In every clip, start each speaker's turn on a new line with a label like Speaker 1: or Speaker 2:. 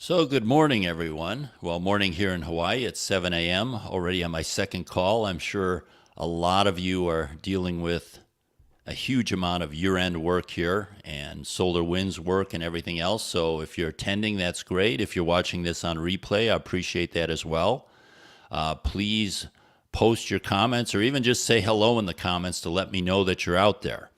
Speaker 1: So good morning, everyone. Well, morning here in Hawaii. It's 7 a.m. already on my second call. I'm sure a lot of you are dealing with a huge amount of year-end work here and solar winds work and everything else. So if you're attending, that's great. If you're watching this on replay, I appreciate that as well. Please post your comments or even just say hello in the comments to let me know that you're out there.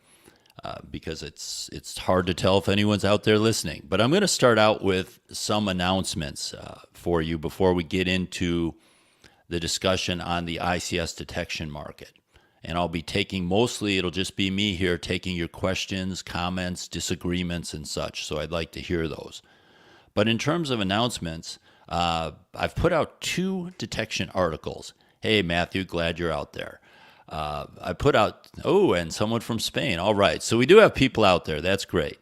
Speaker 1: Because it's hard to tell if anyone's out there listening. But I'm going to start out with some announcements for you before we get into the discussion on the ICS Detection Market. And I'll be it'll just be me here taking your questions, comments, disagreements, and such. So I'd like to hear those. But in terms of announcements, I've put out 2 detection articles. Hey, Matthew, glad you're out there. I put out, and someone from Spain. All right. So we do have people out there. That's great.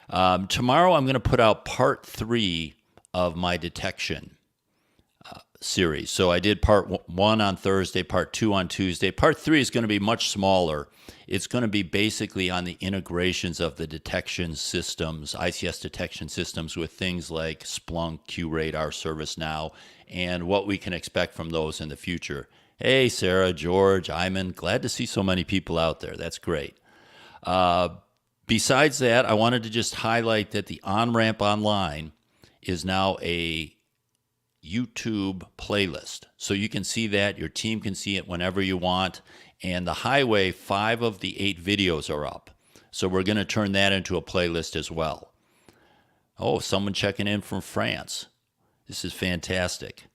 Speaker 1: Tomorrow I'm going to put out part 3 of my detection series. So I did part 1 on Thursday, part 2 on Tuesday. Part 3 is going to be much smaller. It's going to be basically on the integrations of the detection systems, ICS detection systems with things like Splunk, QRadar, ServiceNow, and what we can expect from those in the future. Hey, Sarah, George, Iman, glad to see so many people out there. That's great. Besides that, I wanted to just highlight that the On-Ramp Online is now a YouTube playlist. So you can see that. Your team can see it whenever you want. And the Highway, 5 of the 8 videos are up. So we're going to turn that into a playlist as well. Oh, someone checking in from France. This is fantastic.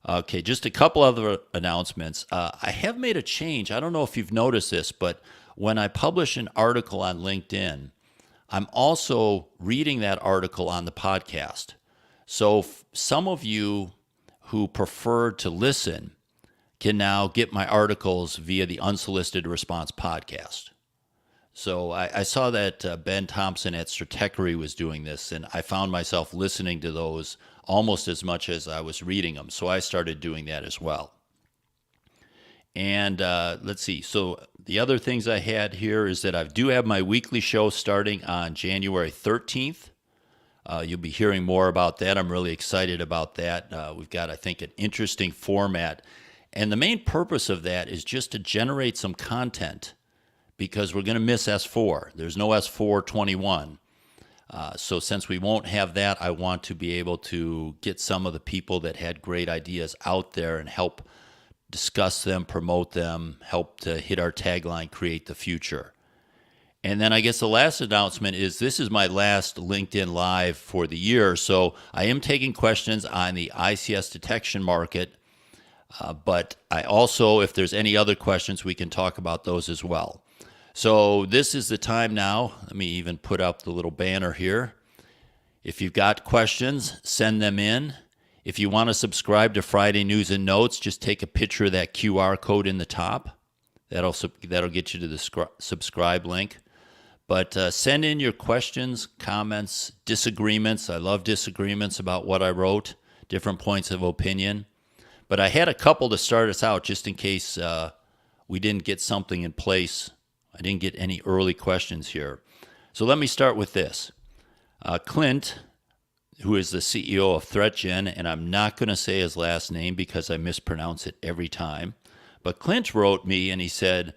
Speaker 1: Okay, just a couple other announcements. I have made a change. I don't know if you've noticed this, but when I publish an article on LinkedIn, I'm also reading that article on the podcast. So some of you who prefer to listen can now get my articles via the Unsolicited Response podcast. So I saw that Ben Thompson at Stratechery was doing this, and I found myself listening to those almost as much as I was reading them. So I started doing that as well. And let's see. So the other things I had here is that I do have my weekly show starting on January 13th. You'll be hearing more about that. I'm really excited about that. We've got, I think, an interesting format. And the main purpose of that is just to generate some content because we're going to miss S4. There's no S421. So since we won't have that, I want to be able to get some of the people that had great ideas out there and help discuss them, promote them, help to hit our tagline, create the future. And then I guess the last announcement is this is my last LinkedIn Live for the year. So I am taking questions on the ICS Detection Market, but I also, if there's any other questions, we can talk about those as well. So this is the time now. Let me even put up the little banner here. If you've got questions, send them in. If you want to subscribe to Friday News and Notes, just take a picture of that QR code in the top. That'll get you to the subscribe link. But send in your questions, comments, disagreements. I love disagreements about what I wrote, different points of opinion. But I had a couple to start us out just in case we didn't get something in place. I didn't get any early questions here. So let me start with this. Clint, who is the CEO of ThreatGen, and I'm not going to say his last name because I mispronounce it every time, but Clint wrote me and he said,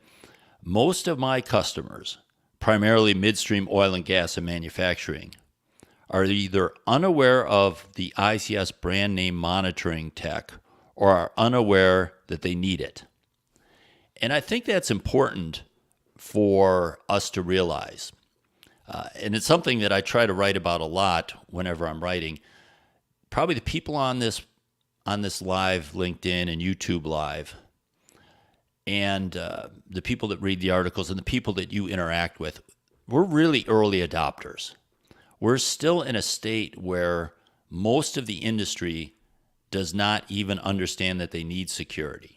Speaker 1: most of my customers, primarily midstream oil and gas and manufacturing, are either unaware of the ICS brand name monitoring tech or are unaware that they need it. And I think that's important for us to realize. And it's something that I try to write about a lot whenever I'm writing. Probably the people on this live LinkedIn and YouTube live and the people that read the articles and the people that you interact with, we're really early adopters. We're still in a state where most of the industry does not even understand that they need security.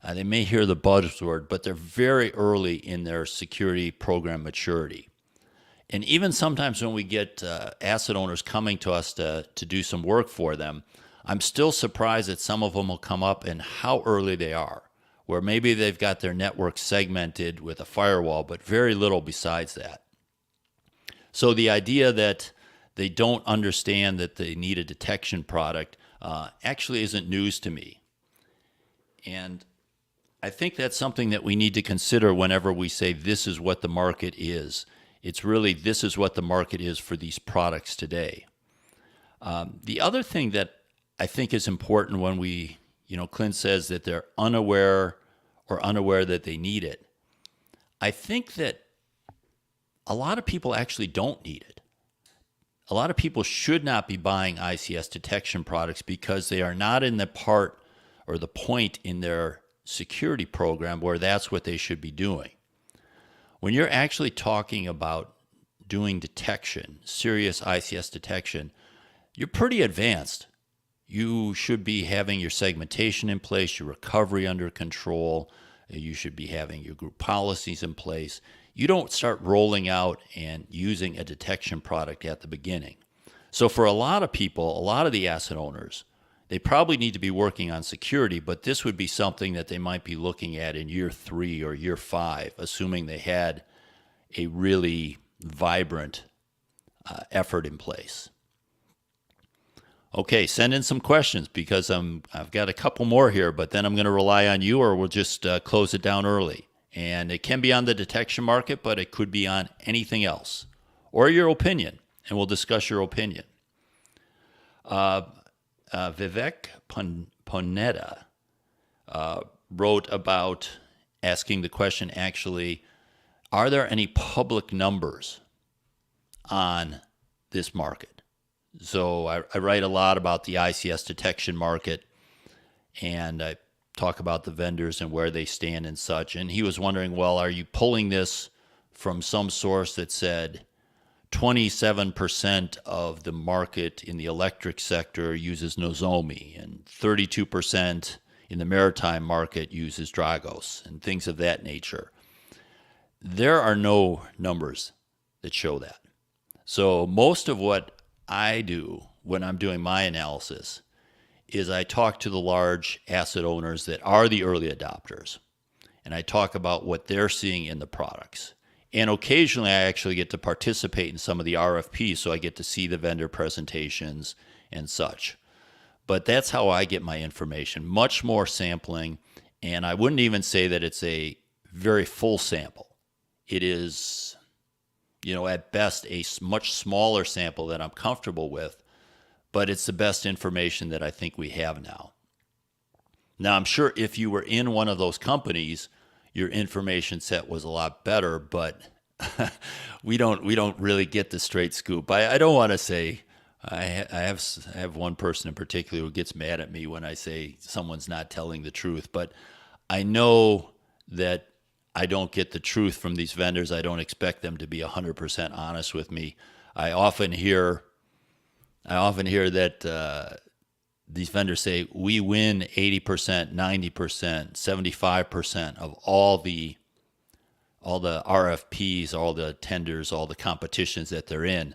Speaker 1: They may hear the buzzword, but they're very early in their security program maturity. And even sometimes when we get asset owners coming to us to do some work for them, I'm still surprised that some of them will come up and how early they are, where maybe they've got their network segmented with a firewall, but very little besides that. So the idea that they don't understand that they need a detection product actually isn't news to me. And I think that's something that we need to consider whenever we say this is what the market is. It's really this is what the market is for these products today. The other thing that I think is important when Clint says that they're unaware that they need it. I think that a lot of people actually don't need it. A lot of people should not be buying ICS detection products because they are not in the part or the point in their security program where that's what they should be doing. When you're actually talking about doing detection, serious ICS detection, you're pretty advanced. You should be having your segmentation in place, your recovery under control. You should be having your group policies in place. You don't start rolling out and using a detection product at the beginning. So for a lot of people, a lot of the asset owners, they probably need to be working on security, but this would be something that they might be looking at in year 3 or year 5, assuming they had a really vibrant effort in place. Okay, send in some questions because I've got a couple more here, but then I'm going to rely on you or we'll just close it down early. And it can be on the detection market, but it could be on anything else. Or your opinion, and we'll discuss your opinion. Vivek Ponetta wrote about asking the question, actually, are there any public numbers on this market? So I write a lot about the ICS detection market, and I talk about the vendors and where they stand and such. And he was wondering, well, are you pulling this from some source that said 27% of the market in the electric sector uses Nozomi and 32% in the maritime market uses Dragos and things of that nature? There are no numbers that show that. So most of what I do when I'm doing my analysis is I talk to the large asset owners that are the early adopters, and I talk about what they're seeing in the products. And occasionally I actually get to participate in some of the RFPs, so I get to see the vendor presentations and such. But that's how I get my information, much more sampling, and I wouldn't even say that it's a very full sample. It is, at best a much smaller sample that I'm comfortable with, but it's the best information that I think we have now. Now, I'm sure if you were in one of those companies, your information set was a lot better, but we don't really get the straight scoop. I don't want to say, I have one person in particular who gets mad at me when I say someone's not telling the truth, but I know that I don't get the truth from these vendors. I don't expect them to be 100% honest with me. I often hear that these vendors say we win 80%, 90%, 75% of all the RFPs, all the tenders, all the competitions that they're in.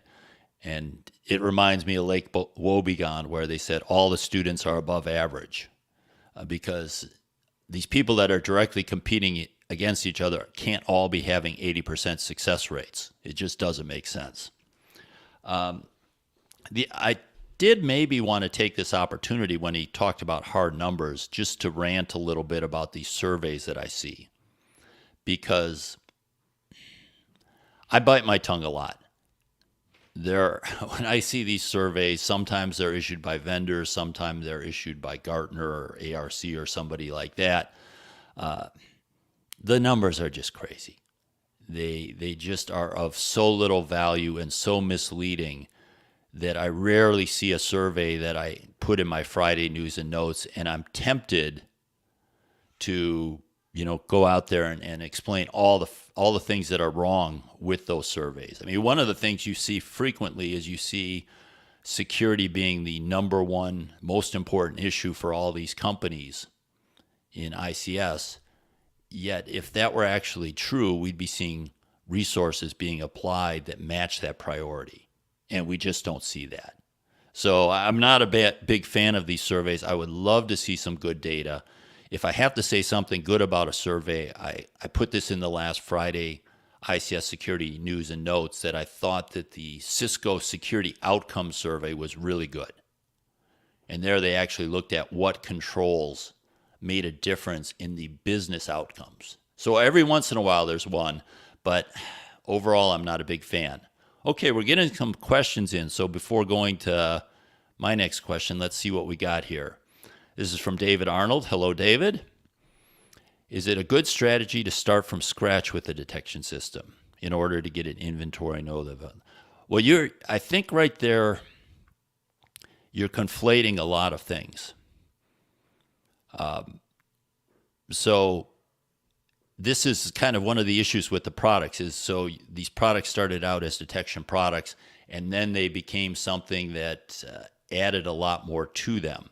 Speaker 1: And it reminds me of Lake Wobegon, where they said all the students are above average, because these people that are directly competing against each other can't all be having 80% success rates. It just doesn't make sense. I did maybe want to take this opportunity when he talked about hard numbers just to rant a little bit about these surveys that I see, because I bite my tongue a lot. When I see these surveys, sometimes they're issued by vendors, sometimes they're issued by Gartner or ARC or somebody like that. The numbers are just crazy. They just are of so little value and so misleading that I rarely see a survey that I put in my Friday news and notes, and I'm tempted to go out there and explain all the things that are wrong with those surveys. I mean, one of the things you see frequently is you see security being the number one most important issue for all these companies in ICS. Yet, if that were actually true, we'd be seeing resources being applied that match that priority. And we just don't see that. So I'm not a big fan of these surveys. I would love to see some good data. If I have to say something good about a survey, I put this in the last Friday ICS Security News and Notes that I thought that the Cisco Security Outcome Survey was really good. And there they actually looked at what controls made a difference in the business outcomes. So every once in a while there's one, but overall I'm not a big fan. Okay, we're getting some questions in. So before going to my next question, let's see what we got here. This is from David Arnold. Hello, David. Is it a good strategy to start from scratch with the detection system in order to get an inventory and know the? Well, I think right there, you're conflating a lot of things. So this is kind of one of the issues with the products is so these products started out as detection products, and then they became something that added a lot more to them.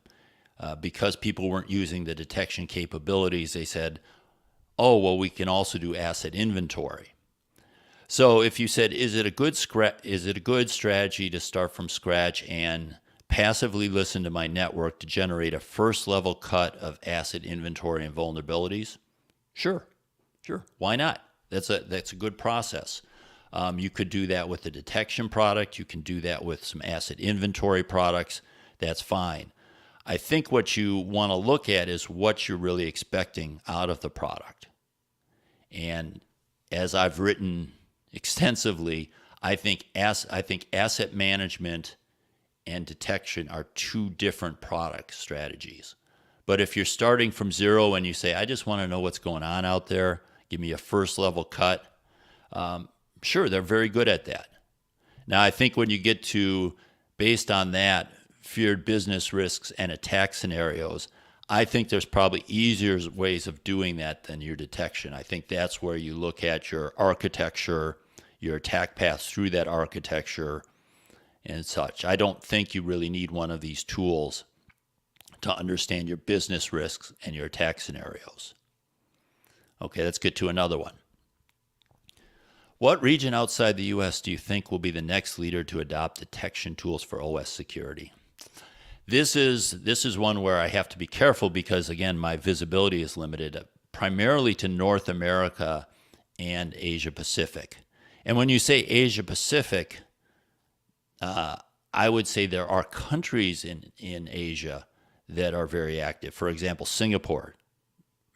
Speaker 1: Because people weren't using the detection capabilities, they said, oh, well, we can also do asset inventory. So if you said, is it a good strategy to start from scratch and passively listen to my network to generate a first-level cut of asset inventory and vulnerabilities? Sure. Why not? That's a good process. You could do that with the detection product. You can do that with some asset inventory products. That's fine. I think what you want to look at is what you're really expecting out of the product. And as I've written extensively, I think asset management and detection are two different product strategies. But if you're starting from zero and you say, I just want to know what's going on out there, give me a first level cut, sure, they're very good at that. Now, I think when you get to, based on that, feared business risks and attack scenarios, I think there's probably easier ways of doing that than your detection. I think that's where you look at your architecture, your attack paths through that architecture and such. I don't think you really need one of these tools to understand your business risks and your attack scenarios. Okay, let's get to another one. What region outside the U.S. do you think will be the next leader to adopt detection tools for OS security? This is one where I have to be careful because, again, my visibility is limited primarily to North America and Asia Pacific. And when you say Asia Pacific, I would say there are countries in Asia that are very active. For example, Singapore,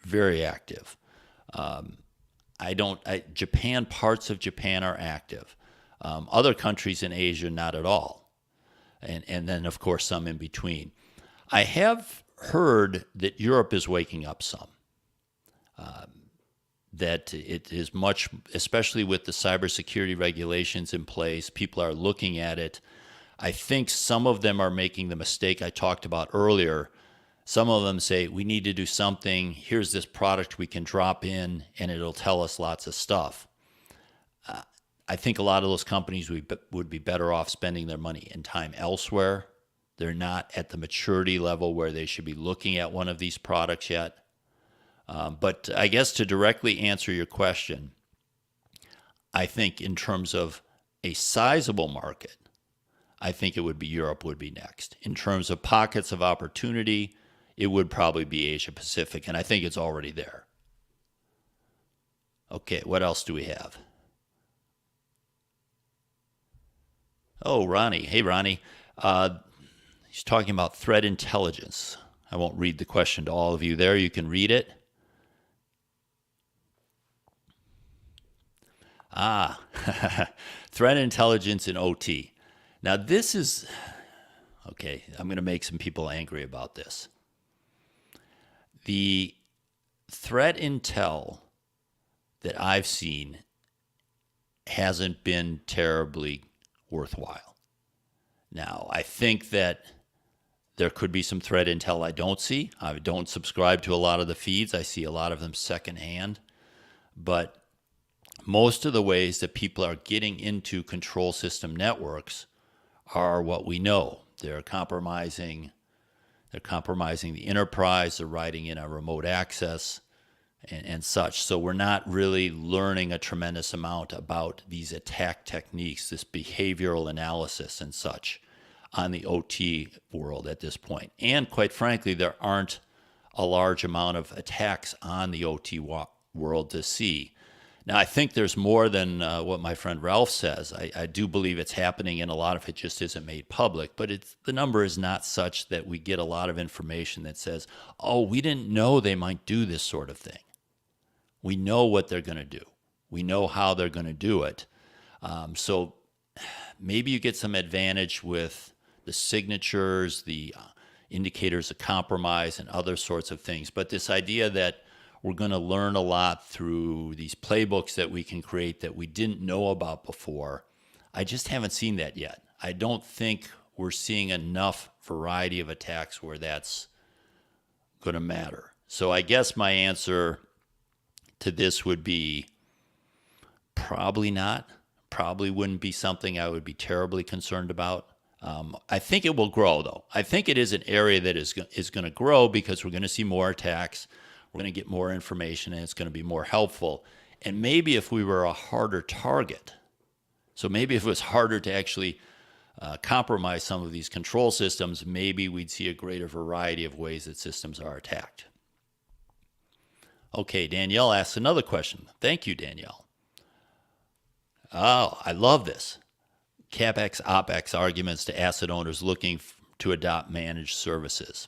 Speaker 1: very active. Japan, parts of Japan are active. Other countries in Asia, not at all. And then, of course, some in between. I have heard that Europe is waking up some. That it is much, especially with the cybersecurity regulations in place, people are looking at it. I think some of them are making the mistake I talked about earlier. Some of them say, we need to do something. Here's this product we can drop in, and it'll tell us lots of stuff. I think a lot of those companies would be better off spending their money and time elsewhere. They're not at the maturity level where they should be looking at one of these products yet. But I guess to directly answer your question, I think in terms of a sizable market, I think it would be Europe would be next. In terms of pockets of opportunity, it would probably be Asia Pacific, and I think it's already there. Okay, what else do we have? Oh, Ronnie. Hey, Ronnie. He's talking about threat intelligence. I won't read the question to all of you there. You can read it. Threat intelligence in OT. Now, this is, okay, I'm going to make some people angry about this. The threat intel that I've seen hasn't been terribly worthwhile. Now, I think that there could be some threat intel I don't see. I don't subscribe to a lot of the feeds. I see a lot of them secondhand. But most of the ways that people are getting into control system networks are what we know. They're compromising the enterprise. They're writing in a remote access and such. So we're not really learning a tremendous amount about these attack techniques, this behavioral analysis and such on the OT world at this point. And quite frankly, there aren't a large amount of attacks on the OT world to see. Now, I think there's more than what my friend Ralph says. I do believe it's happening, and a lot of it just isn't made public. But the number is not such that we get a lot of information that says, oh, we didn't know they might do this sort of thing. We know what they're going to do. We know how they're going to do it. So maybe you get some advantage with the signatures, the indicators of compromise, and other sorts of things. But this idea that we're going to learn a lot through these playbooks that we can create that we didn't know about before, I just haven't seen that yet. I don't think we're seeing enough variety of attacks where that's going to matter. So I guess my answer to this would be probably not. Probably wouldn't be something I would be terribly concerned about. I think it will grow, though. I think it is an area that is going to grow because we're going to see more attacks. We're going to get more information, and it's going to be more helpful. And maybe if we were a harder target, so maybe if it was harder to actually compromise some of these control systems, maybe we'd see a greater variety of ways that systems are attacked. Okay, Danielle asks another question. Thank you, Danielle. Oh, I love this. CapEx, OpEx arguments to asset owners looking to adopt managed services.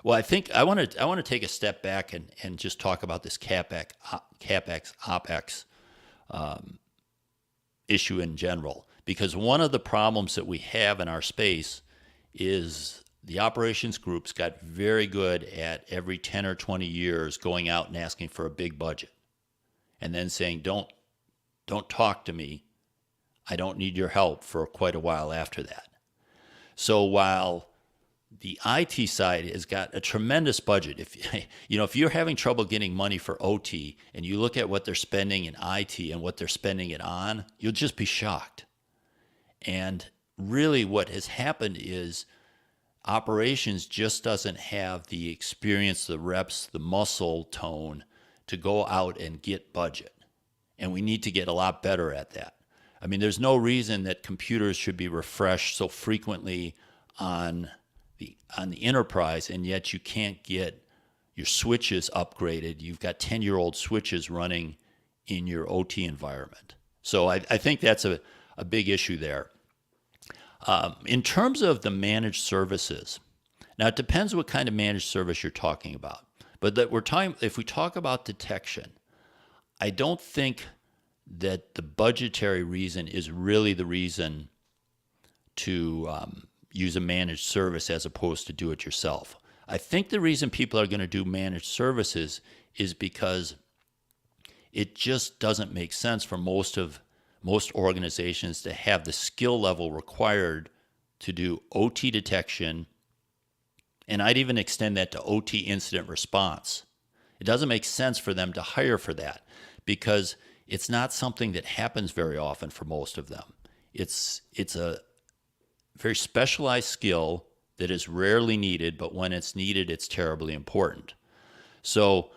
Speaker 1: Well, I think I want to take a step back and just talk about this CapEx, OpEx issue in general, because one of the problems that we have in our space is the operations groups got very good at every 10 or 20 years going out and asking for a big budget and then saying, don't talk to me. I don't need your help for quite a while after that. So while the IT side has got a tremendous budget, if you're having trouble getting money for OT and you look at what they're spending in IT and what they're spending it on, you'll just be shocked. And really what has happened is operations just doesn't have the experience, the reps, the muscle tone to go out and get budget. And we need to get a lot better at that. I mean, there's no reason that computers should be refreshed so frequently on the enterprise, and yet you can't get your switches upgraded. You've got 10-year-old switches running in your OT environment. So I think that's a big issue there. In terms of the managed services, now it depends what kind of managed service you're talking about. But if we talk about detection, I don't think that the budgetary reason is really the reason to use a managed service as opposed to do it yourself. I think the reason people are going to do managed services is because it just doesn't make sense for most organizations to have the skill level required to do OT detection, and I'd even extend that to OT incident response. It doesn't make sense for them to hire for that because it's not something that happens very often for most of them. It's a very specialized skill that is rarely needed, but when it's needed, it's terribly important. So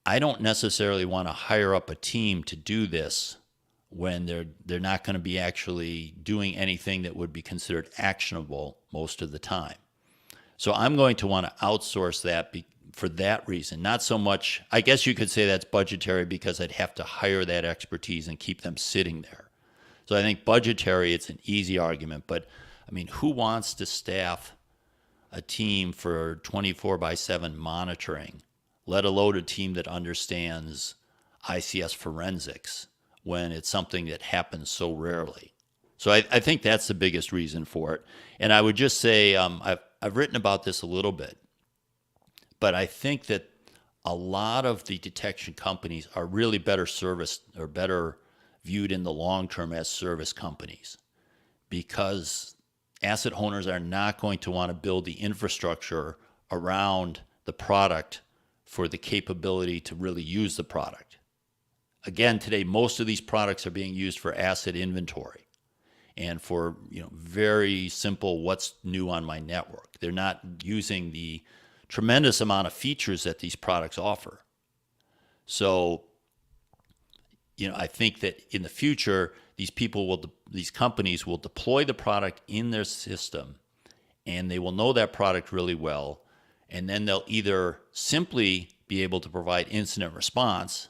Speaker 1: I don't necessarily want to hire up a team to do this when they're not going to be actually doing anything that would be considered actionable most of the time. So I'm going to want to outsource that for that reason. Not so much, I guess you could say that's budgetary because I'd have to hire that expertise and keep them sitting there. So I think budgetary, it's an easy argument, but I mean, who wants to staff a team for 24/7 monitoring, let alone a team that understands ICS forensics when it's something that happens so rarely? So I think that's the biggest reason for it. And I would just say, I've written about this a little bit, but I think that a lot of the detection companies are really better serviced or better viewed in the long term as service companies, because asset owners are not going to want to build the infrastructure around the product for the capability to really use the product. Again, today, most of these products are being used for asset inventory and for very simple what's new on my network. They're not using the tremendous amount of features that these products offer. So, I think that in the future, these companies will deploy the product in their system, and they will know that product really well, and then they'll either simply be able to provide incident response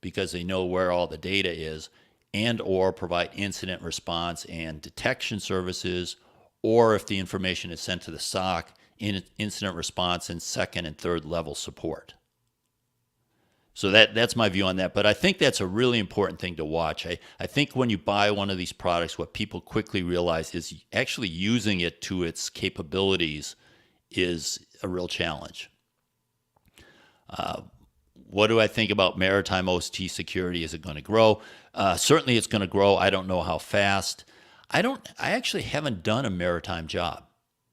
Speaker 1: because they know where all the data is, and or provide incident response and detection services, or if the information is sent to the SOC, in incident response and second and third level support. So that's my view on that. But I think that's a really important thing to watch. I think when you buy one of these products, what people quickly realize is actually using it to its capabilities is a real challenge. What do I think about maritime OT security? Is it going to grow? Certainly it's going to grow. I don't know how fast. I actually haven't done a maritime job.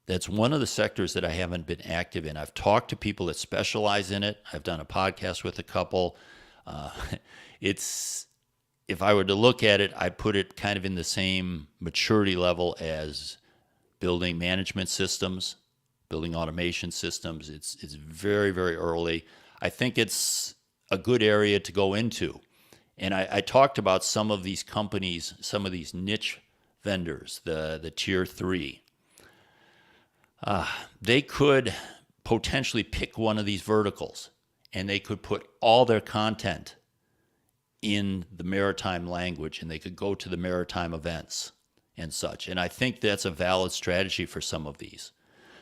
Speaker 1: That's one of the sectors that I haven't been active in. I've talked to people that specialize in it. I've done a podcast with a couple. If I were to look at it, I put it kind of in the same maturity level as building management systems, building automation systems. It's very, very early. I think it's a good area to go into. And I talked about some of these companies, some of these niche vendors, the tier 3. They could potentially pick one of these verticals, and they could put all their content in the maritime language, and they could go to the maritime events and such. And I think that's a valid strategy for some of these.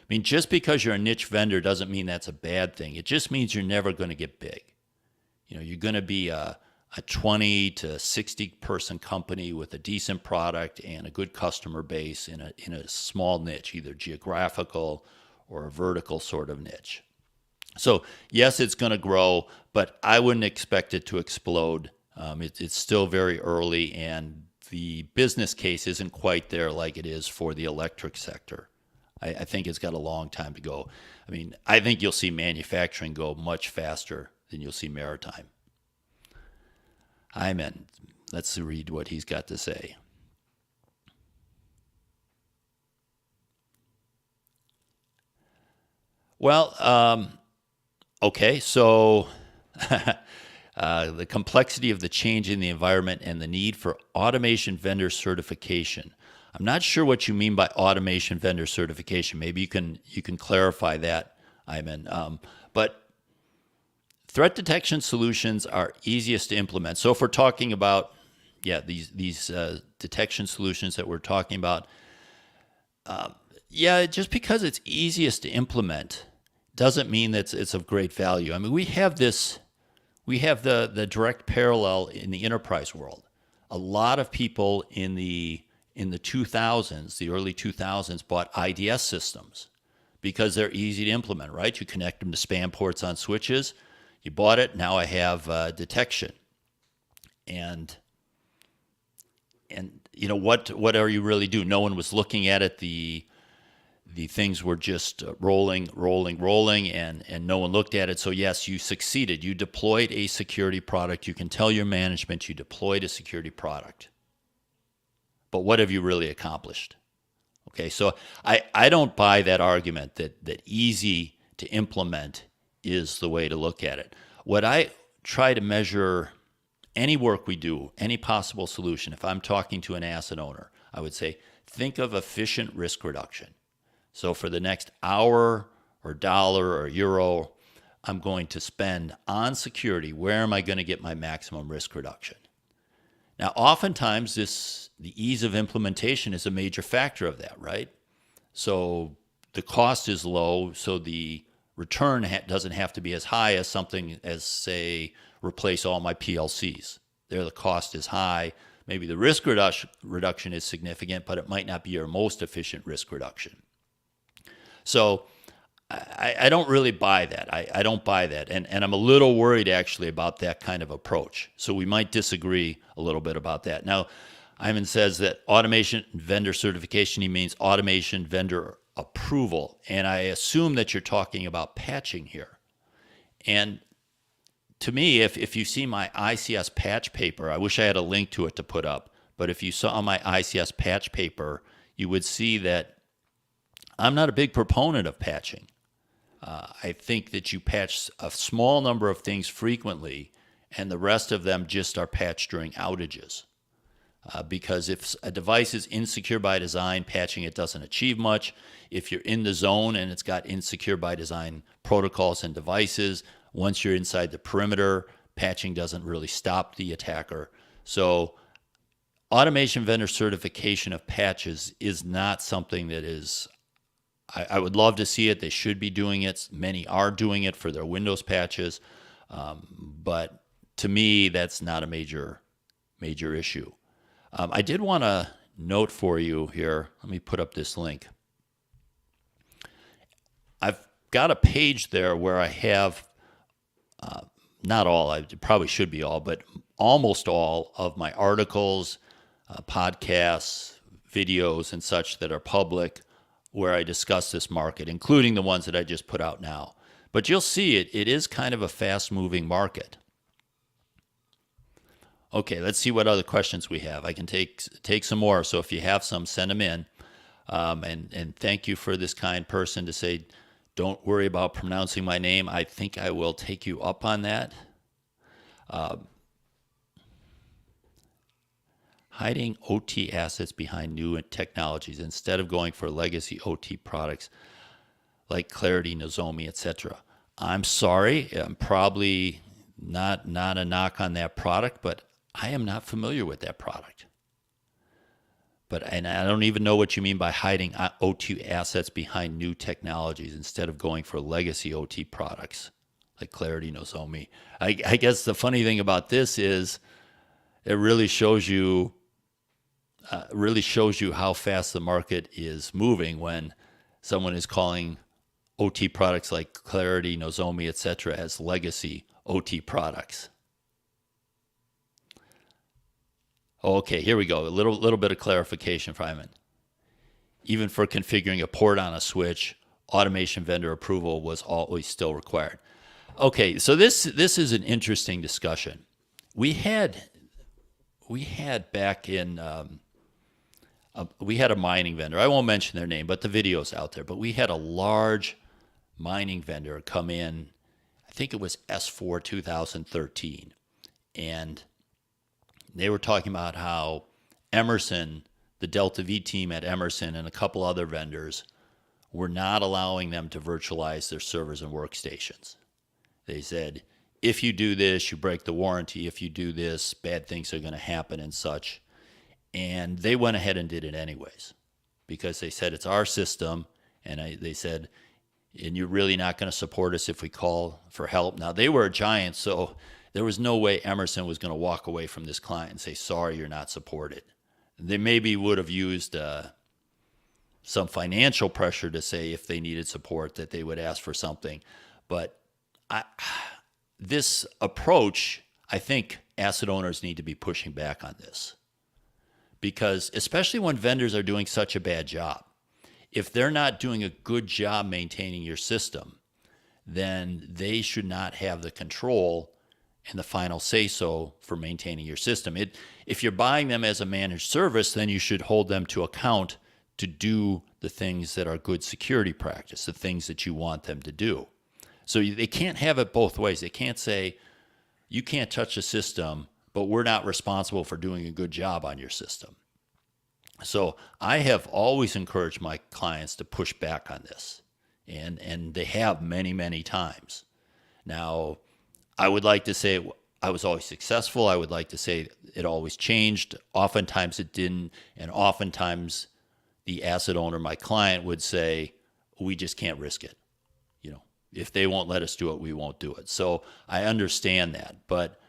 Speaker 1: I mean, just because you're a niche vendor doesn't mean that's a bad thing. It just means you're never going to get big. You're going to be a 20 to 60 person company with a decent product and a good customer base in a small niche, either geographical or a vertical sort of niche. So yes, it's going to grow, but I wouldn't expect it to explode. It's still very early, and the business case isn't quite there like it is for the electric sector. I think it's got a long time to go. I mean, I think you'll see manufacturing go much faster than you'll see maritime. Amen. Let's read what he's got to say. Well, okay, so the complexity of the change in the environment and the need for automation vendor certification. I'm not sure what you mean by automation vendor certification. Maybe you can clarify that, Ayman. But threat detection solutions are easiest to implement. So if we're talking about, these detection solutions that we're talking about, just because it's easiest to implement doesn't mean that it's of great value. I mean, we have the direct parallel in the enterprise world. A lot of people in the 2000s, the early 2000s, bought IDS systems because they're easy to implement, right? You connect them to spam ports on switches. You bought it. Now I have detection. And what are you really doing? No one was looking at it. The things were just rolling, and no one looked at it. So yes, you succeeded. You deployed a security product. You can tell your management you deployed a security product. But what have you really accomplished? Okay, so I don't buy that argument that easy to implement is the way to look at it. What I try to measure any work we do, any possible solution, if I'm talking to an asset owner, I would say, think of efficient risk reduction. So for the next hour or dollar or euro I'm going to spend on security, where am I going to get my maximum risk reduction? Now, oftentimes the ease of implementation is a major factor of that, right? So the cost is low, so the return doesn't have to be as high as something as, say, replace all my PLCs. There the cost is high. Maybe the risk reduction is significant, but it might not be your most efficient risk reduction. So I don't really buy that. I don't buy that. And I'm a little worried actually about that kind of approach. So we might disagree a little bit about that. Now, Iman says that automation vendor certification, he means automation vendor approval. And I assume that you're talking about patching here. And to me, if you see my ICS patch paper, I wish I had a link to it to put up, but if you saw my ICS patch paper, you would see that I'm not a big proponent of patching. I think that you patch a small number of things frequently, and the rest of them just are patched during outages. Because if a device is insecure by design, patching it doesn't achieve much. If you're in the zone and it's got insecure by design protocols and devices, once you're inside the perimeter, patching doesn't really stop the attacker. So automation vendor certification of patches is not something that is, I would love to see it. They should be doing it. Many are doing it for their Windows patches. But to me, that's not a major issue. I did want to note for you here. Let me put up this link. I've got a page there where I have not all, it probably should be all, but almost all of my articles, podcasts, videos, and such that are public where I discuss this market, including the ones that I just put out now. But you'll see it is kind of a fast-moving market. Okay, let's see what other questions we have. I can take some more, so if you have some, send them in. And thank you for this kind person to say, don't worry about pronouncing my name. I think I will take you up on that. Hiding OT assets behind new technologies instead of going for legacy OT products like Clarity, Nozomi, etc. I'm sorry, I'm probably not a knock on that product, but I am not familiar with that product. And I don't even know what you mean by hiding OT assets behind new technologies instead of going for legacy OT products like Clarity, Nozomi. I guess the funny thing about this is it really shows you how fast the market is moving when someone is calling OT products like Clarity, Nozomi, etc. as legacy OT products. Okay, here we go. A little bit of clarification, Fryman. Even for configuring a port on a switch, automation vendor approval was always still required. Okay, so this is an interesting discussion. We had back in we had a mining vendor. I won't mention their name, but the video's out there. But we had a large mining vendor come in. I think it was S4 2013, and they were talking about how Emerson, the Delta V team at Emerson, and a couple other vendors were not allowing them to virtualize their servers and workstations. They said, if you do this, you break the warranty. If you do this, bad things are going to happen and such. And they went ahead and did it anyways because they said it's our system. And they said, and you're really not going to support us if we call for help. Now, they were a giant, so there was no way Emerson was going to walk away from this client and say, sorry, you're not supported. They maybe would have used some financial pressure to say if they needed support that they would ask for something. But this approach, I think asset owners need to be pushing back on this. Because especially when vendors are doing such a bad job, if they're not doing a good job maintaining your system, then they should not have the control and the final say-so for maintaining your system. If you're buying them as a managed service, then you should hold them to account to do the things that are good security practice, the things that you want them to do. So they can't have it both ways. They can't say, you can't touch the system, but we're not responsible for doing a good job on your system. So I have always encouraged my clients to push back on this, and they have many, many times. Now, I would like to say I was always successful. I would like to say it always changed. Oftentimes it didn't, and oftentimes the asset owner, my client, would say, we just can't risk it. If they won't let us do it, we won't do it. So I understand that. But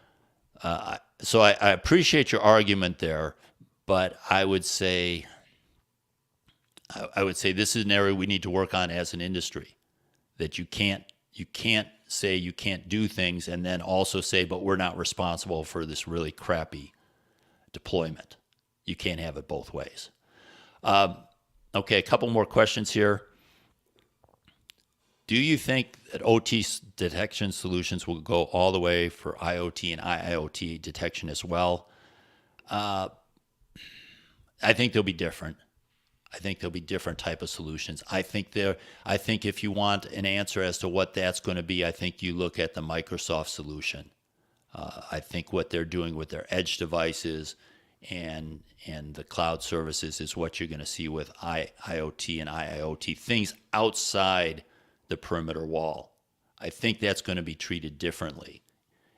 Speaker 1: so I appreciate your argument there, but I would say this is an area we need to work on as an industry, that you can't say you can't do things and then also say, but we're not responsible for this really crappy deployment. You can't have it both ways. Okay, a couple more questions here. Do you think that OT detection solutions will go all the way for IoT and IIoT detection as well? I think they'll be different. I think there'll be different type of solutions. I think if you want an answer as to what that's going to be, I think you look at the Microsoft solution. I think what they're doing with their edge devices and the cloud services is what you're going to see with IoT and IIoT, things outside the perimeter wall. I think that's going to be treated differently.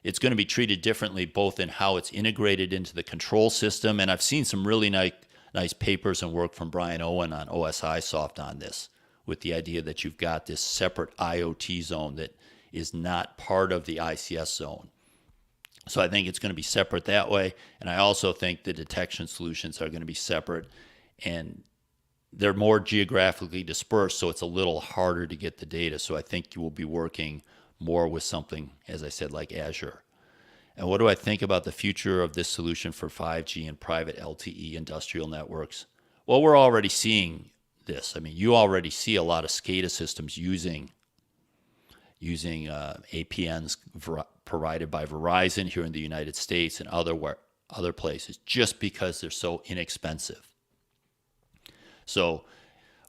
Speaker 1: it's going to be treated differently both in how it's integrated into the control system. And I've seen some really nice papers and work from Brian Owen on OSI Soft on this, with the idea that you've got this separate IoT zone that is not part of the ICS zone. So I think it's going to be separate that way. And I also think the detection solutions are going to be separate, and they're more geographically dispersed, so it's a little harder to get the data. So I think you will be working more with something, as I said, like Azure. And what do I think about the future of this solution for 5G and private LTE industrial networks? Well, we're already seeing this. I mean, you already see a lot of SCADA systems using APNs provided by Verizon here in the United States and other places, just because they're so inexpensive. So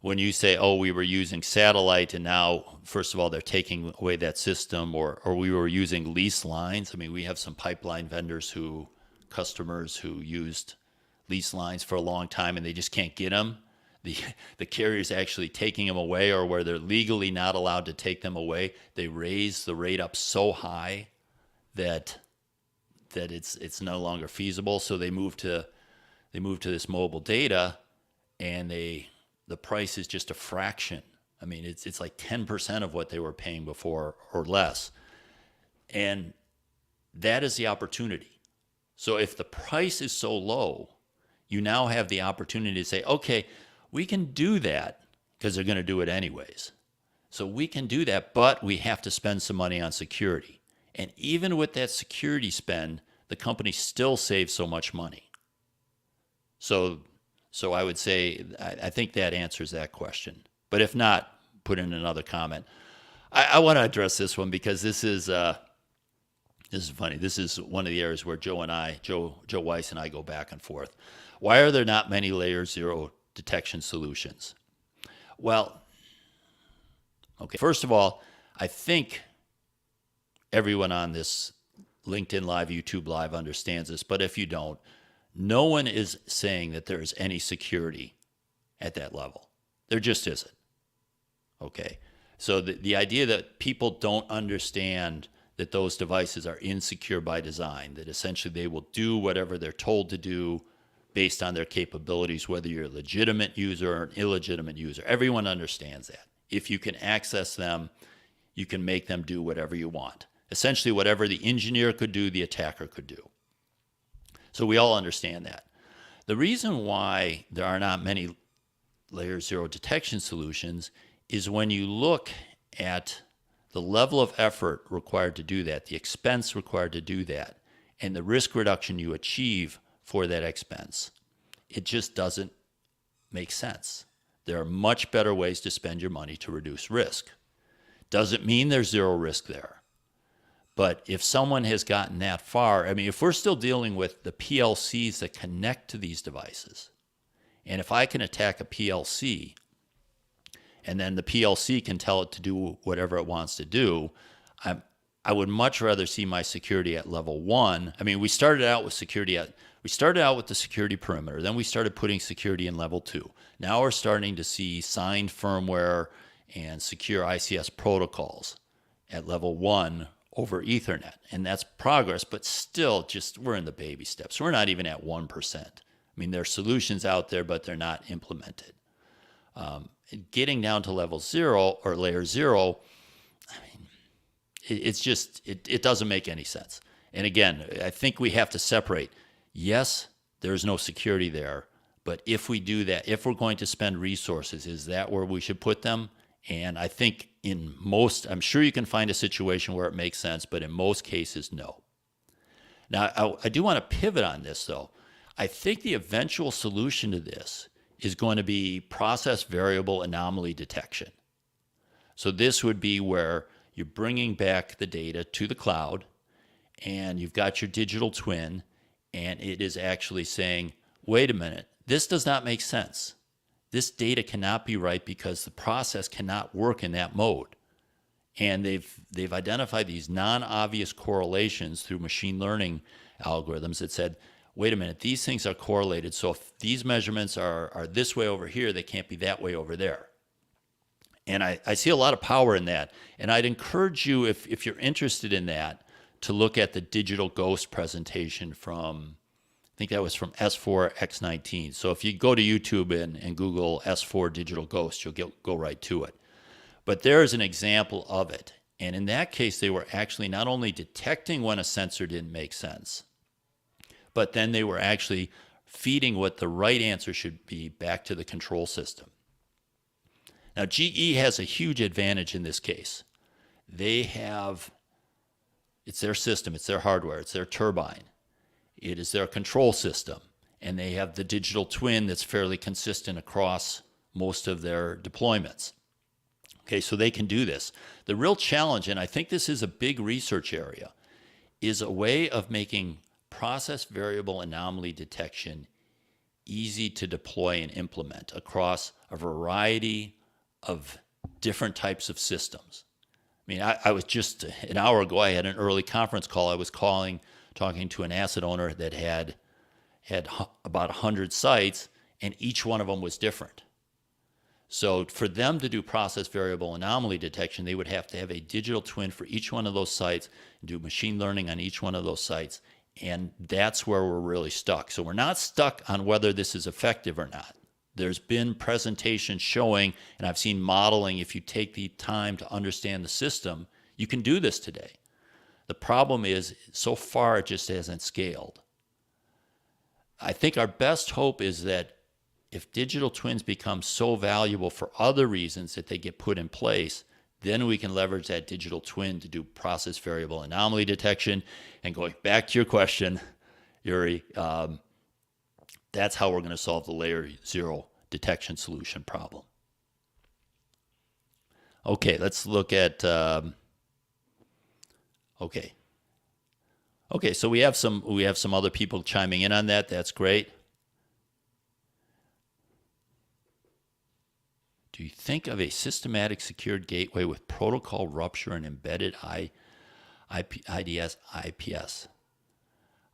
Speaker 1: when you say, oh, we were using satellite and now, first of all, they're taking away that system, or we were using lease lines. I mean, we have some pipeline vendors customers who used lease lines for a long time and they just can't get them. The carrier's actually taking them away, or where they're legally not allowed to take them away, they raise the rate up so high that it's no longer feasible. So they move to this mobile data, and the price is just a fraction. I mean, it's like 10% of what they were paying before or less. And that is the opportunity. So if the price is so low, you now have the opportunity to say, okay, we can do that, because they're going to do it anyways. So we can do that, but we have to spend some money on security. And even with that security spend, the company still saves so much money. So I would say, I think that answers that question. But if not, put in another comment. I want to address this one because this is funny. This is one of the areas where Joe Weiss and I go back and forth. Why are there not many layer 0 detection solutions? Well, okay. First of all, I think everyone on this LinkedIn Live, YouTube Live understands this, but if you don't, no one is saying that there is any security at that level. There just isn't. Okay. So the idea that people don't understand that those devices are insecure by design, that essentially they will do whatever they're told to do based on their capabilities, whether you're a legitimate user or an illegitimate user. Everyone understands that. If you can access them, you can make them do whatever you want. Essentially, whatever the engineer could do, the attacker could do. So we all understand that. The reason why there are not many layer 0 detection solutions is when you look at the level of effort required to do that, the expense required to do that, and the risk reduction you achieve for that expense, it just doesn't make sense. There are much better ways to spend your money to reduce risk. Doesn't mean there's zero risk there. But if someone has gotten that far, I mean, if we're still dealing with the PLCs that connect to these devices, and if I can attack a PLC, and then the PLC can tell it to do whatever it wants to do, I would much rather see my security at level 1. I mean, we started out with the security perimeter, then we started putting security in level 2. Now we're starting to see signed firmware and secure ICS protocols at level 1 over Ethernet. And that's progress, but still we're in the baby steps. We're not even at 1%. I mean, there are solutions out there, but they're not implemented. Getting down to level 0 or layer 0, I mean, it doesn't make any sense. And again, I think we have to separate. Yes, there's no security there, but if we do that, if we're going to spend resources, is that where we should put them? And I think I'm sure you can find a situation where it makes sense, but in most cases, no. Now, I do want to pivot on this, though. I think the eventual solution to this is going to be process variable anomaly detection. So this would be where you're bringing back the data to the cloud, and you've got your digital twin, and it is actually saying, wait a minute, this does not make sense. This data cannot be right because the process cannot work in that mode. And they've identified these non-obvious correlations through machine learning algorithms that said, wait a minute, these things are correlated. So if these measurements are this way over here, they can't be that way over there. And I see a lot of power in that. And I'd encourage you, if you're interested in that, to look at the Digital Ghost presentation from, I think that was from S4 X19. So if you go to YouTube and Google S4 Digital Ghost, you'll go right to it. But there is an example of it. And in that case, they were actually not only detecting when a sensor didn't make sense, but then they were actually feeding what the right answer should be back to the control system. Now, GE has a huge advantage in this case. It's their system, it's their hardware, it's their turbine. It is their control system. And they have the digital twin that's fairly consistent across most of their deployments. Okay, so they can do this. The real challenge, and I think this is a big research area, is a way of making process variable anomaly detection easy to deploy and implement across a variety of different types of systems. I mean, I was just an hour ago, I had an early conference call. I was talking to an asset owner that had about 100 sites, and each one of them was different. So for them to do process variable anomaly detection, they would have to have a digital twin for each one of those sites, do machine learning on each one of those sites, and that's where we're really stuck. So we're not stuck on whether this is effective or not. There's been presentations showing, and I've seen modeling, if you take the time to understand the system, you can do this today. The problem is, so far it just hasn't scaled. I think our best hope is that if digital twins become so valuable for other reasons that they get put in place, then we can leverage that digital twin to do process variable anomaly detection. And going back to your question, Yuri, that's how we're going to solve the layer 0 detection solution problem. Okay, let's look at, okay, so we have some other people chiming in on that. That's great. Do you think of a systematic secured gateway with protocol rupture and embedded IDS, IPS?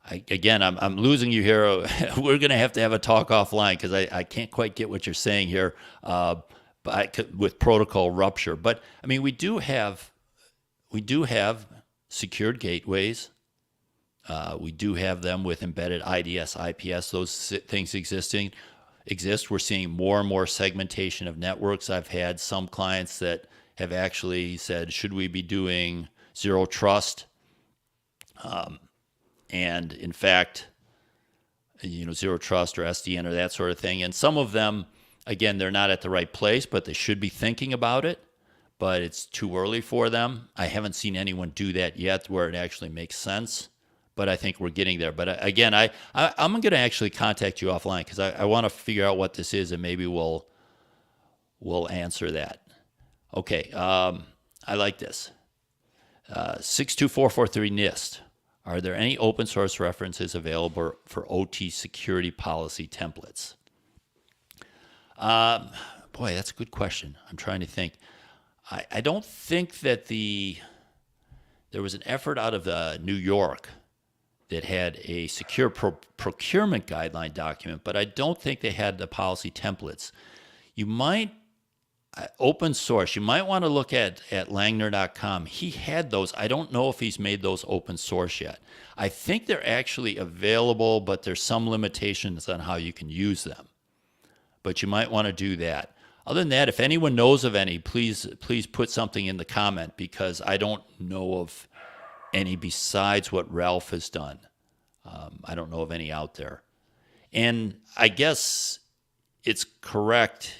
Speaker 1: I'm losing you here. We're going to have a talk offline because I can't quite get what you're saying here with protocol rupture. But I mean, we do have secured gateways. We do have them with embedded IDS, IPS. Those things exist. We're seeing more and more segmentation of networks. I've had some clients that have actually said, should we be doing zero trust? And in fact, zero trust or SDN or that sort of thing. And some of them, again, they're not at the right place, but they should be thinking about it, but it's too early for them. I haven't seen anyone do that yet where it actually makes sense. But I think we're getting there. But again, I'm going to actually contact you offline because I want to figure out what this is, and maybe we'll answer that. Okay, I like this. 62443 NIST. Are there any open source references available for OT security policy templates? Boy, that's a good question. I'm trying to think. I don't think that there was an effort out of New York that had a secure procurement guideline document, but I don't think they had the policy templates. You might, open source, you might want to look at Langner.com. He had those. I don't know if he's made those open source yet. I think they're actually available, but there's some limitations on how you can use them. But you might want to do that. Other than that, if anyone knows of any, please put something in the comment, because I don't know of any besides what Ralph has done. I don't know of any out there. And I guess it's correct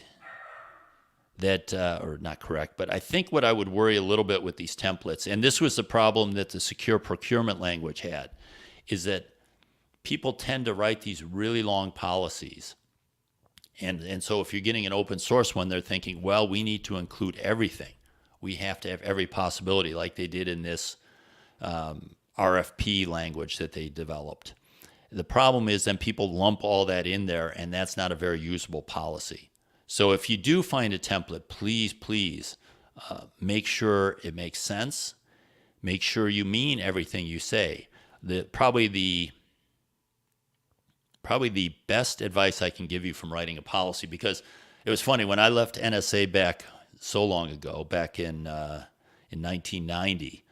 Speaker 1: that, or not correct, but I think what I would worry a little bit with these templates, and this was the problem that the secure procurement language had, is that people tend to write these really long policies. And so if you're getting an open source one, they're thinking, well, we need to include everything. We have to have every possibility, like they did in this RFP language that they developed. The problem is then people lump all that in there, and that's not a very usable policy. So if you do find a template, please make sure it makes sense. Make sure you mean everything you say. Probably the best advice I can give you from writing a policy, because it was funny, when I left NSA back so long ago, back in 1990,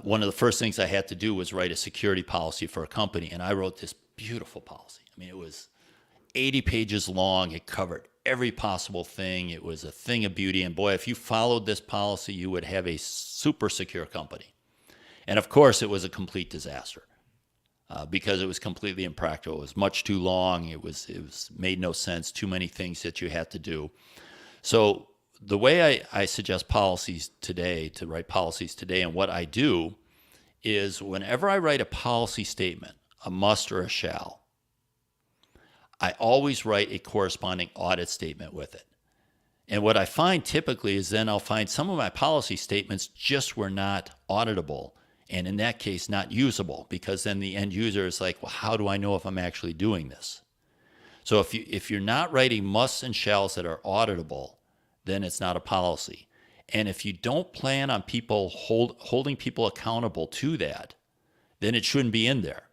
Speaker 1: One of the first things I had to do was write a security policy for a company, and I wrote this beautiful policy. I mean, it was 80 pages long. It covered every possible thing. It was a thing of beauty. And boy, if you followed this policy, you would have a super secure company. And of course, it was a complete disaster because it was completely impractical. It was much too long. It was made no sense. Too many things that you had to do. So the way I suggest policies today, to write policies today, and what I do is whenever I write a policy statement, a must or a shall, I always write a corresponding audit statement with it. And what I find typically is then I'll find some of my policy statements just were not auditable, and in that case, not usable, because then the end user is like, well, how do I know if I'm actually doing this? So if you're not writing musts and shalls that are auditable, then it's not a policy. And if you don't plan on people holding people accountable to that, then it shouldn't be in there.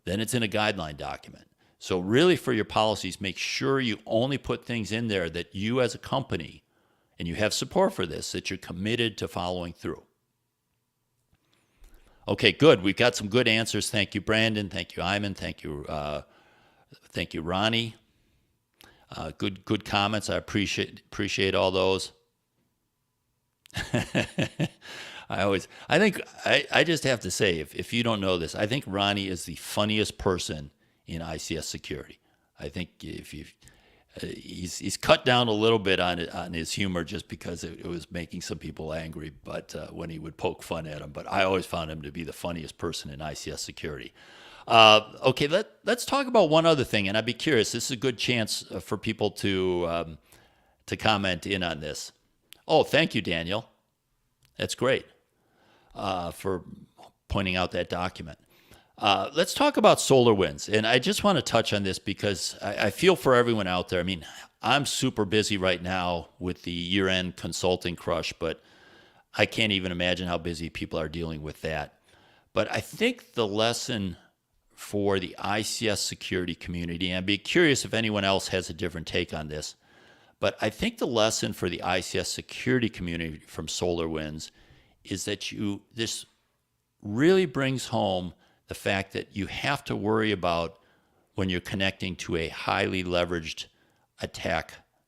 Speaker 1: Then it's in a guideline document. So really for your policies, make sure you only put things in there that you as a company, and you have support for this, that you're committed to following through. Okay, good. We've got some good answers. Thank you, Brandon. Thank you, Iman. Thank you, Ronnie. Good comments. I appreciate all those. I just have to say, if you don't know this, I think Ronnie is the funniest person in ICS security. I think he's cut down a little bit on his humor just because it was making some people angry, but when he would poke fun at him. But I always found him to be the funniest person in ICS security. Okay, let's talk about one other thing, and I'd be curious. This is a good chance for people to comment in on this. Oh, thank you, Daniel. That's great for pointing out that document. Let's talk about SolarWinds, and I just want to touch on this because I feel for everyone out there. I mean, I'm super busy right now with the year-end consulting crush, but I can't even imagine how busy people are dealing with that. But I think the lesson for the ICS security community, and I'd be curious if anyone else has a different take on this, but I think the lesson for the ICS security community from SolarWinds is that this really brings home the fact that you have to worry about when you're connecting to a highly leveraged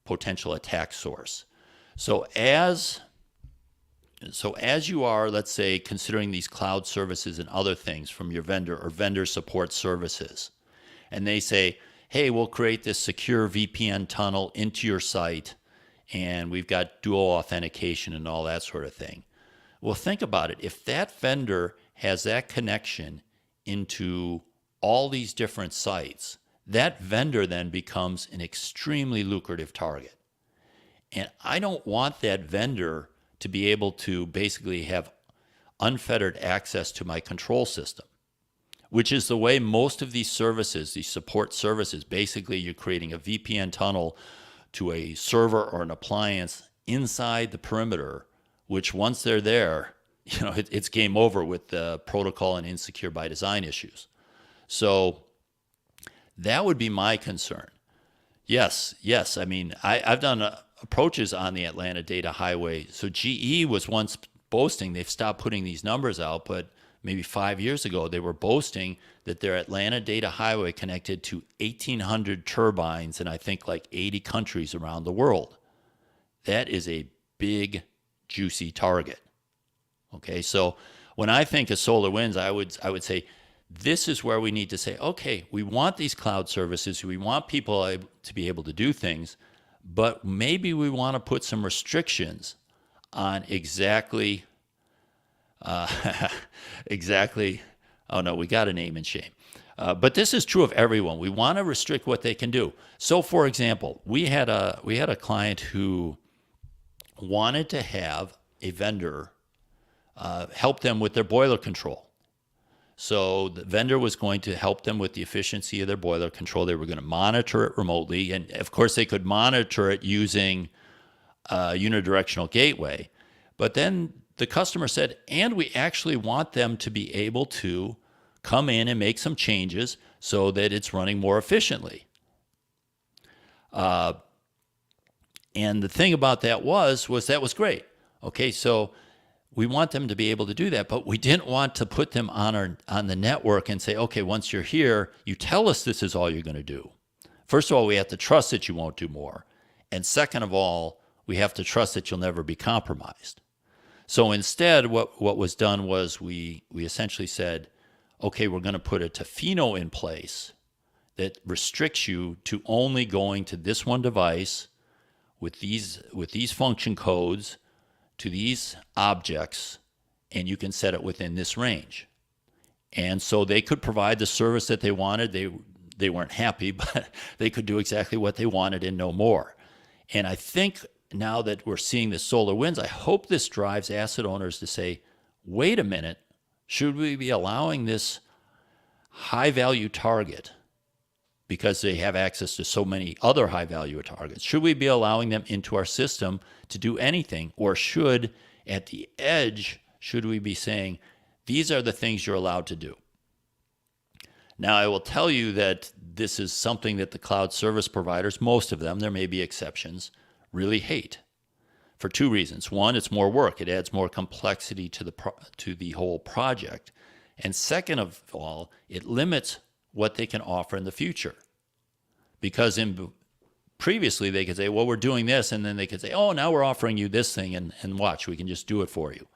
Speaker 1: potential attack source. So as you are, let's say, considering these cloud services and other things from your vendor or vendor support services, and they say, hey, we'll create this secure VPN tunnel into your site, and we've got dual authentication and all that sort of thing. Well, think about it. If that vendor has that connection into all these different sites, that vendor then becomes an extremely lucrative target. And I don't want that vendor to be able to basically have unfettered access to my control system, which is the way most of these services, these support services, basically you're creating a VPN tunnel to a server or an appliance inside the perimeter, which once they're there, it's game over with the protocol and insecure by design issues. So that would be my concern. Yes. I mean, I've done approaches on the Atlanta Data Highway. So GE was once boasting, they've stopped putting these numbers out, but maybe 5 years ago, they were boasting that their Atlanta Data Highway connected to 1,800 turbines in I think like 80 countries around the world. That is a big, juicy target. Okay, so when I think of SolarWinds, I would say this is where we need to say, okay, we want these cloud services, we want people to be able to do things, but maybe we want to put some restrictions on exactly. Oh no, we got a name and shame. But this is true of everyone. We want to restrict what they can do. So, for example, we had a client who wanted to have a vendor help them with their boiler control. So the vendor was going to help them with the efficiency of their boiler control. They were going to monitor it remotely, and of course, they could monitor it using a unidirectional gateway. But then the customer said, and we actually want them to be able to come in and make some changes so that it's running more efficiently. And the thing about that was that was great. Okay, so we want them to be able to do that, but we didn't want to put them on the network and say, okay, once you're here, you tell us this is all you're going to do. First of all, we have to trust that you won't do more. And second of all, we have to trust that you'll never be compromised. So instead, what was done was we essentially said, okay, we're going to put a Tofino in place that restricts you to only going to this one device with these function codes to these objects, and you can set it within this range. And so they could provide the service that they wanted. They weren't happy, but they could do exactly what they wanted and no more. And I think now that we're seeing the SolarWinds, I hope this drives asset owners to say, wait a minute, should we be allowing this high-value target, because they have access to so many other high-value targets, should we be allowing them into our system to do anything? Or should, at the edge, should we be saying, these are the things you're allowed to do? Now, I will tell you that this is something that the cloud service providers, most of them, there may be exceptions, really hate for two reasons. One, it's more work. It adds more complexity to the whole project. And second of all, it limits what they can offer in the future. Because previously they could say, well, we're doing this, and then they could say, oh, now we're offering you this thing, and watch, we can just do it for you.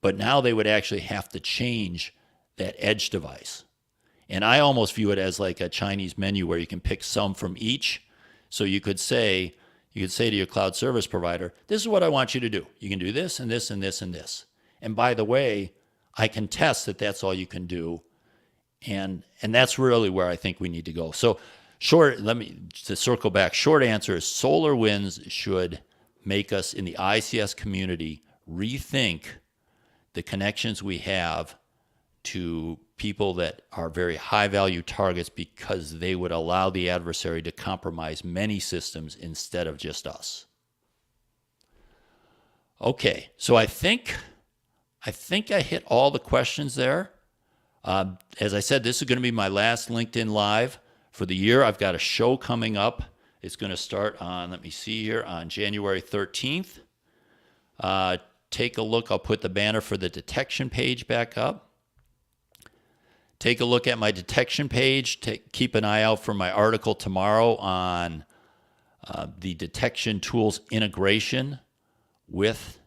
Speaker 1: But now they would actually have to change that edge device. And I almost view it as like a Chinese menu where you can pick some from each. So you could say to your cloud service provider, this is what I want you to do. You can do this and this and this and this. And by the way, I can test that that's all you can do. And that's really where I think we need to go. So to circle back, short answer is SolarWinds should make us in the ICS community rethink the connections we have to people that are very high value targets, because they would allow the adversary to compromise many systems instead of just us. Okay, so I think I hit all the questions there. As I said, this is going to be my last LinkedIn Live for the year. I've got a show coming up. It's going to start on, let me see here, on January 13th. Take a look. I'll put the banner for the detection page back up. Take a look at my detection page. Keep an eye out for my article tomorrow on the detection tools integration with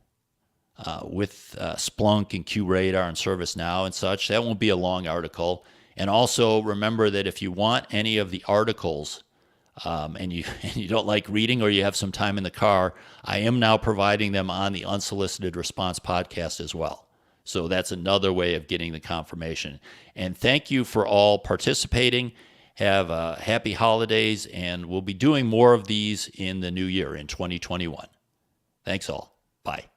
Speaker 1: Splunk and QRadar and ServiceNow and such. That won't be a long article. And also remember that if you want any of the articles and you don't like reading, or you have some time in the car, I am now providing them on the Unsolicited Response podcast as well. So that's another way of getting the confirmation. And thank you for all participating. Have happy holidays, and we'll be doing more of these in the new year in 2021. Thanks all. Bye.